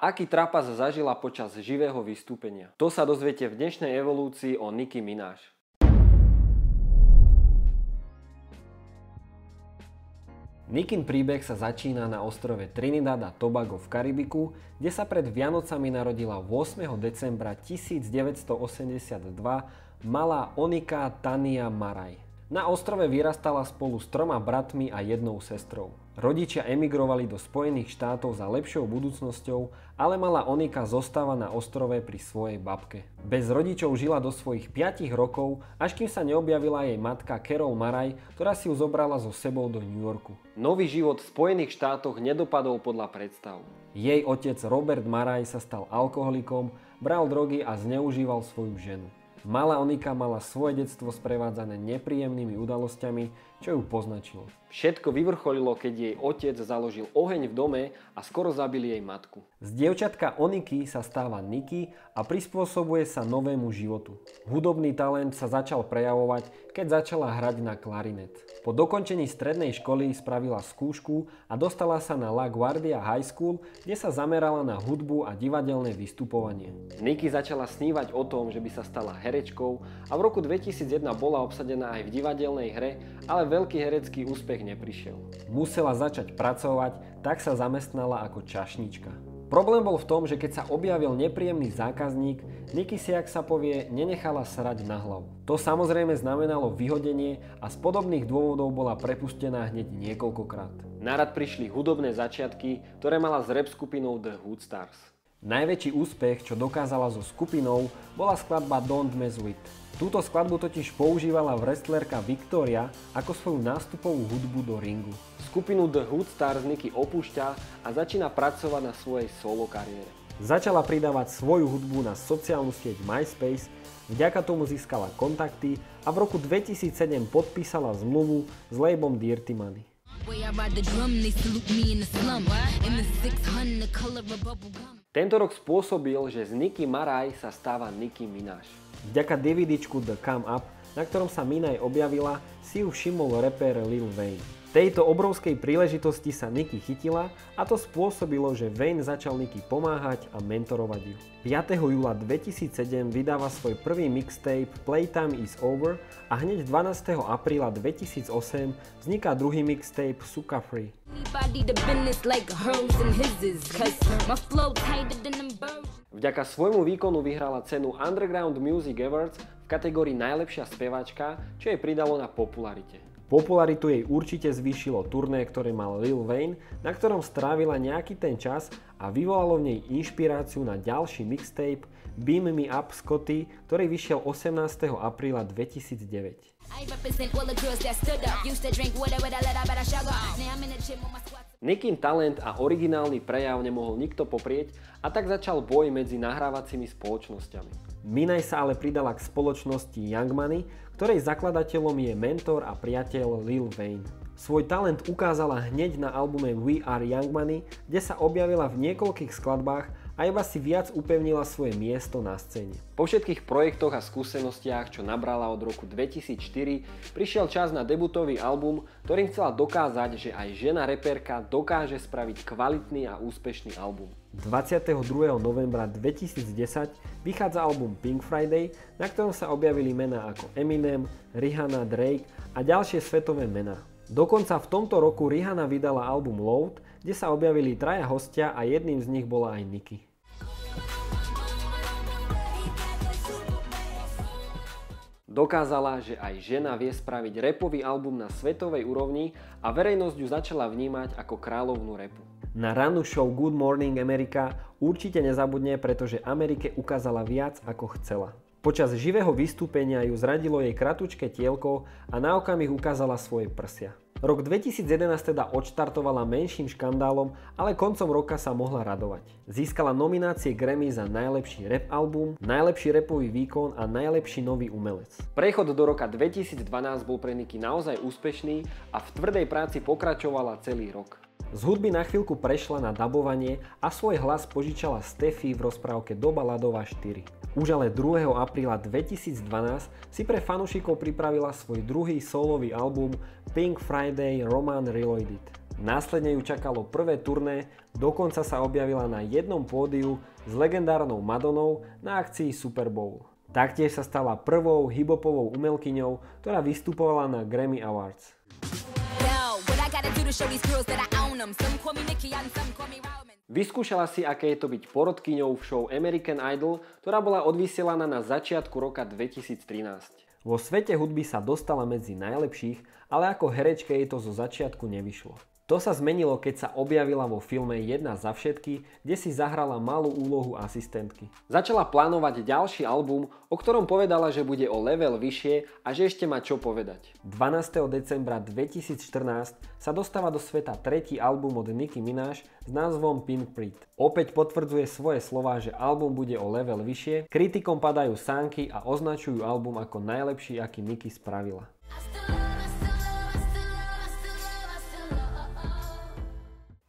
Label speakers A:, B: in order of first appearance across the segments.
A: Aký trapas zažila počas živého vystúpenia? To sa dozviete v dnešnej evolúcii o Nicki Minaj. Nickin príbeh sa začína na ostrove Trinidad a Tobago v Karibiku, kde sa pred Vianocami narodila 8. decembra 1982 malá Onika Tania Maraj. Na ostrove vyrastala spolu s 3 bratmi a 1 sestrou. Rodičia emigrovali do Spojených štátov za lepšou budúcnosťou, ale malá Onika zostáva na ostrove pri svojej babke. Bez rodičov žila do svojich 5 rokov, až kým sa neobjavila jej matka Carol Maraj, ktorá si ju zobrala so sebou do New Yorku. Nový život v Spojených štátoch nedopadol podľa predstav. Jej otec Robert Maraj sa stal alkoholikom, bral drogy a zneužíval svoju ženu. Malá Onika mala svoje detstvo sprevádzané nepríjemnými udalosťami, čo ju poznačilo. Všetko vyvrcholilo, keď jej otec založil oheň v dome a skoro zabil jej matku. Z dievčatka Oniky sa stáva Nicki a prispôsobuje sa novému životu. Hudobný talent sa začal prejavovať, keď začala hrať na klarinet. Po dokončení strednej školy spravila skúšku a dostala sa na La Guardia High School, kde sa zamerala na hudbu a divadelné vystupovanie. Nicki začala snívať o tom, že by sa stala herečkou a v roku 2001 bola obsadená aj v divadelnej hre, ale veľký herecký úspech neprišiel. Musela začať pracovať, tak sa zamestnala ako čašníčka. Problém bol v tom, že keď sa objavil nepríjemný zákazník, Nicki si, ak sa povie, nenechala srať na hlavu. To samozrejme znamenalo vyhodenie a z podobných dôvodov bola prepustená hneď niekoľkokrát. Na rad prišli hudobné začiatky, ktoré mala s rap skupinou The Hood Stars. Najväčší úspech, čo dokázala so skupinou, bola skladba Don't Mess With. Túto skladbu totiž používala wrestlerka Victoria ako svoju nástupovú hudbu do ringu. Skupinu The Hood Stars Nicki opúšťa a začína pracovať na svojej solo kariére. Začala pridávať svoju hudbu na sociálnu sieť MySpace, vďaka tomu získala kontakty a v roku 2007 podpísala zmluvu s labelom Dirty Money. Tento rok spôsobil, že z Nicki Maraj sa stáva Nicki Minaj. Vďaka DVDčku The Come Up, na ktorom sa Minaj objavila, si ju všimol rapper Lil Wayne. Tejto obrovskej príležitosti sa Nicki chytila a to spôsobilo, že Wayne začal Nicki pomáhať a mentorovať ju. 5. júla 2007 vydáva svoj prvý mixtape Playtime is Over a hneď 12. apríla 2008 vzniká druhý mixtape Suka Free. Vďaka svojmu výkonu vyhrala cenu Underground Music Awards v kategórii Najlepšia speváčka, čo jej pridalo na popularite. Popularitu jej určite zvýšilo turné, ktoré mal Lil Wayne, na ktorom strávila nejaký ten čas a vyvolalo v nej inšpiráciu na ďalší mixtape Beam Me Up Scotty, ktorý vyšiel 18. apríla 2009. Nickin talent a originálny prejav nemohol nikto poprieť a tak začal boj medzi nahrávacími spoločnosťami. Minaj sa ale pridala k spoločnosti Young Money, ktorej zakladateľom je mentor a priateľ Lil Wayne. Svoj talent ukázala hneď na albume We Are Young Money, kde sa objavila v niekoľkých skladbách a iba si viac upevnila svoje miesto na scéne. Po všetkých projektoch a skúsenostiach, čo nabrala od roku 2004, prišiel čas na debutový album, ktorým chcela dokázať, že aj žena reperka dokáže spraviť kvalitný a úspešný album. 22. novembra 2010 vychádza album Pink Friday, na ktorom sa objavili mená ako Eminem, Rihanna, Drake a ďalšie svetové mená. Dokonca v tomto roku Rihanna vydala album Load, kde sa objavili 3 hostia a jedným z nich bola aj Nicki. Dokázala, že aj žena vie spraviť rapový album na svetovej úrovni a verejnosť ju začala vnímať ako kráľovnú rapu. Na rannú show Good Morning America určite nezabudne, pretože Amerike ukázala viac ako chcela. Počas živého vystúpenia ju zradilo jej kratučké tielko a na okamih ukázala svoje prsia. Rok 2011 teda odštartovala menším škandálom, ale koncom roka sa mohla radovať. Získala nominácie Grammy za najlepší rap album, najlepší rapový výkon a najlepší nový umelec. Prechod do roka 2012 bol pre Nicki naozaj úspešný a v tvrdej práci pokračovala celý rok. Z hudby na chvíľku prešla na dabovanie a svoj hlas požičala Steffi v rozprávke Doba ľadová 4. Už ale 2. apríla 2012 si pre fanúšikov pripravila svoj druhý solový album Pink Friday Roman Reloaded. Následne ju čakalo prvé turné, dokonca sa objavila na jednom pódiu s legendárnou Madonou na akcii Super Bowl. Taktiež sa stala prvou hip-hopovou umelkyňou, ktorá vystupovala na Grammy Awards. Vyskúšala si, aké je to byť porodkyňou v show American Idol, ktorá bola odvysielaná na začiatku roka 2013. Vo svete hudby sa dostala medzi najlepších, ale ako herečke jej to zo začiatku nevyšlo. To sa zmenilo, keď sa objavila vo filme Jedna za všetky, kde si zahrala malú úlohu asistentky. Začala plánovať ďalší album, o ktorom povedala, že bude o level vyššie a že ešte má čo povedať. 12. decembra 2014 sa dostáva do sveta tretí album od Nicki Minaj s názvom Pink Print. Opäť potvrdzuje svoje slová, že album bude o level vyššie, kritikom padajú sánky a označujú album ako najlepší, aký Nicki spravila.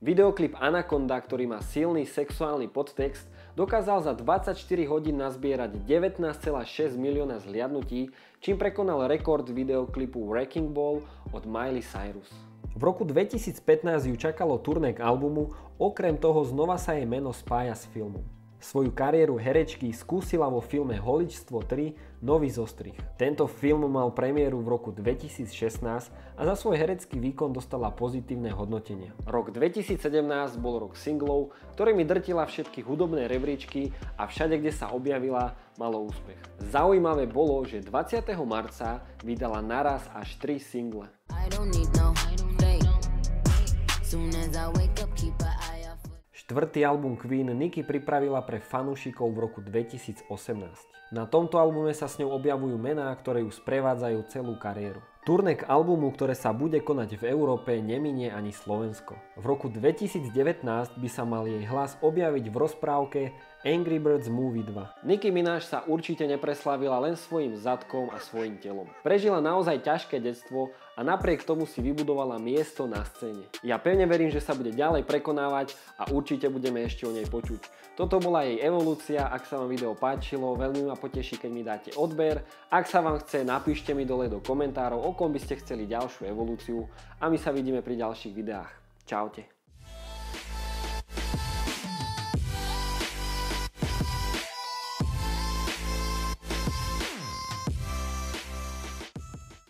A: Videoklip Anaconda, ktorý má silný sexuálny podtext, dokázal za 24 hodín nazbierať 19,6 milióna zhliadnutí, čím prekonal rekord videoklipu Wrecking Ball od Miley Cyrus. V roku 2015 ju čakalo turné k albumu, okrem toho znova sa jej meno spája s filmom. Svoju kariéru herečky skúsila vo filme Holičstvo 3 Nový zostrih. Tento film mal premiéru v roku 2016 a za svoj herecký výkon dostala pozitívne hodnotenia. Rok 2017 bol rok singlov, ktorými drtila všetky hudobné rebríčky a všade, kde sa objavila, malo úspech. Zaujímavé bolo, že 20. marca vydala naraz až 3 single. Štvrtý album Queen Nicki pripravila pre fanúšikov v roku 2018. Na tomto albume sa s ňou objavujú mená, ktoré ju sprevádzajú celú kariéru. Turné k albumu, ktoré sa bude konať v Európe, neminie ani Slovensko. V roku 2019 by sa mal jej hlas objaviť v rozprávke Angry Birds Movie 2. Nicki Minaj sa určite nepreslávila len svojim zadkom a svojim telom. Prežila naozaj ťažké detstvo a napriek tomu si vybudovala miesto na scéne. Ja pevne verím, že sa bude ďalej prekonávať a určite budeme ešte o nej počuť. Toto bola jej evolúcia, ak sa vám video páčilo, veľmi ma poteší, keď mi dáte odber. Ak sa vám chce, napíšte mi dole do komentárov, o kom by ste chceli ďalšiu evolúciu a my sa vidíme pri ďalších videách. Čaute.